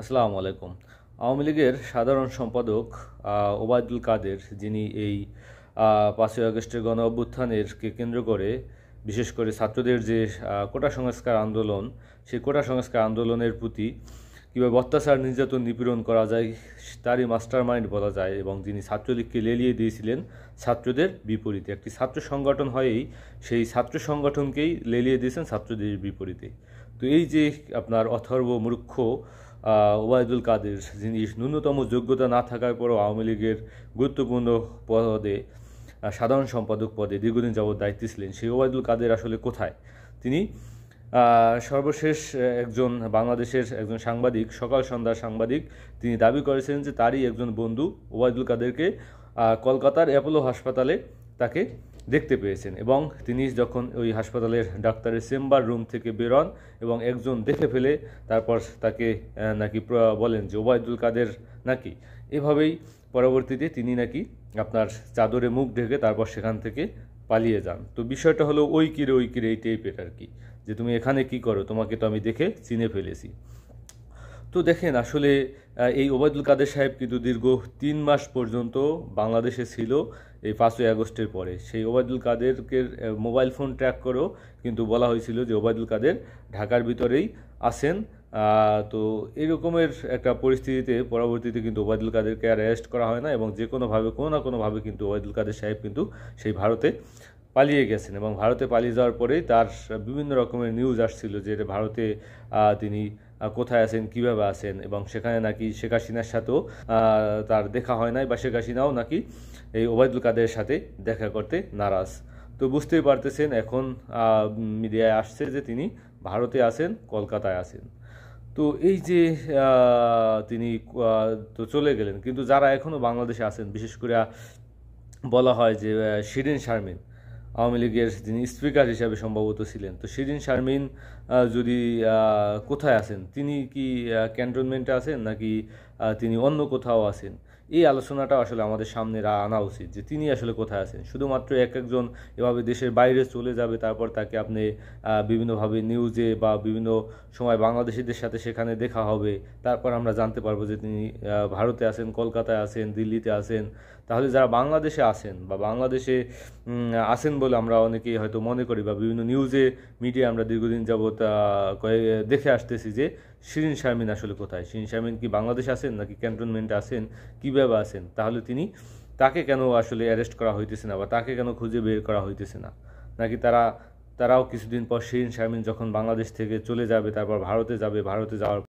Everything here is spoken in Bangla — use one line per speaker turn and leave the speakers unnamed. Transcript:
আসসালামু আলাইকুম। আওয়ামী লীগের সাধারণ সম্পাদক ওবায়দুল কাদের, যিনি এই ৫ই আগস্টের গণ অভ্যুত্থানেরকে কেন্দ্র করে বিশেষ করে ছাত্রদের যে কোটা সংস্কার আন্দোলন, সেই কোটা সংস্কার আন্দোলনের প্রতি কীভাবে অত্যাচার নির্যাতন নিপীড়ন করা যায় তারই মাস্টার মাইন্ড বলা যায়, এবং যিনি ছাত্রলীগকে লেলিয়ে দিয়েছিলেন ছাত্রদের বিপরীতে। একটি ছাত্র সংগঠন হয়েই সেই ছাত্র সংগঠনকেই লেলিয়ে দিয়েছেন ছাত্রদের বিপরীতে। তো এই যে আপনার অথর্ব মূর্খ ওবায়দুল কাদের, যিনি ন্যূনতম যোগ্যতা না থাকার পরও আওয়ামী লীগের গুরুত্বপূর্ণ পদে সাধারণ সম্পাদক পদে দীর্ঘদিন যাবৎ দায়িত্বে ছিলেন, সেই ওবায়দুল কাদের আসলে কোথায়? তিনি সর্বশেষ একজন বাংলাদেশের একজন সাংবাদিক, সকাল সন্ধ্যার সাংবাদিক, তিনি দাবি করেছেন যে তারই একজন বন্ধু ওবায়দুল কাদেরকে কলকাতার অ্যাপোলো হাসপাতালে তাকে দেখতে পেয়েছেন, এবং তিনি যখন ওই হাসপাতালের ডাক্তারের চেম্বার রুম থেকে বেরোন এবং একজন দেখে ফেলে তারপর তাকে নাকি বলেন যে ওবায়দুল কাদের নাকি, এভাবেই পরবর্তীতে তিনি নাকি আপনার চাদরে মুখ ঢেকে তারপর সেখান থেকে পালিয়ে যান। তো বিষয়টা হলো ওই কিরে এই টাইপের আর কি, যে তুমি এখানে কি করো, তোমাকে তো আমি দেখে চিনে ফেলেছি। তো দেখেন আসলে এই ওবায়দুল কাদের সাহেব কিন্তু দীর্ঘ ৩ মাস পর্যন্ত বাংলাদেশে ছিল এই ৫ই আগস্টের পরে। সেই ওবায়দুল কাদেরকে মোবাইল ফোন ট্র্যাক করেও কিন্তু বলা হয়েছিল যে ওবায়দুল কাদের ঢাকার ভিতরেই আছেন। তো এরকমের একটা পরিস্থিতিতে পরবর্তীতে কিন্তু ওবায়দুল কাদেরকে আর অ্যারেস্ট করা হয় না, এবং যে কোনোভাবে কোনো না কোনোভাবে কিন্তু ওবায়দুল কাদের সাহেব কিন্তু সেই ভারতে পালিয়ে গেছেন, এবং ভারতে পালিয়ে যাওয়ার পরেই তার বিভিন্ন রকমের নিউজ আসছিল যে ভারতে তিনি কোথায় আছেন, কীভাবে আছেন, এবং সেখানে নাকি শেখ হাসিনার সাথেও তার দেখা হয় নাই, বা শেখ হাসিনাও নাকি এই ওবায়দুল কাদের সাথে দেখা করতে নারাজ। তো বুঝতেই পারতেছেন এখন মিডিয়ায় আসছে যে তিনি ভারতে আছেন, কলকাতায় আছেন। তো এই যে তিনি তো চলে গেলেন, কিন্তু যারা এখনও বাংলাদেশে আছেন, বিশেষ করে বলা হয় যে শিরিন শারমিন, আওয়ামী লীগের যিনি স্পিকার হিসাবে সম্ভবত ছিলেন, তো শিরিন শারমিন যদি কোথায় আছেন, তিনি কি ক্যান্টনমেন্টে আছেন নাকি তিনি অন্য কোথাও আছেন, এই আলোচনাটা আসলে আমাদের সামনে আনা উচিত যে তিনি আসলে কোথায় আছেন। শুধুমাত্র একজন এভাবে দেশের বাইরে চলে যাবে, তারপর তাকে আপনি বিভিন্নভাবে নিউজে বা বিভিন্ন সময় বাংলাদেশিদের সাথে সেখানে দেখা হবে, তারপর আমরা জানতে পারবো যে তিনি ভারতে আছেন, কলকাতায় আছেন, দিল্লিতে আছেন। তাহলে যারা বাংলাদেশে আছেন বা বাংলাদেশে আছেন বলে আমরা অনেকেই হয়তো মনে করি, বা বিভিন্ন নিউজে মিডিয়া আমরা দীর্ঘদিন যাবৎ দেখে আসতেছি যে শিরিন শারমিন আসলে কোথায়, শিরিন শারমিন কি বাংলাদেশে আছেন নাকি ক্যান্টনমেন্টে আছেন, কীভাবে আছেন, তাহলে তাকে কেন আসলে অ্যারেস্ট করা হইতেছে না, বা তাকে কেন খুঁজে বের করা হইতেছে না, নাকি তারাও কিছুদিন পর শিরিন শারমিন যখন বাংলাদেশ থেকে চলে যাবে তারপর ভারতে যাবে, ভারতে যাওয়ার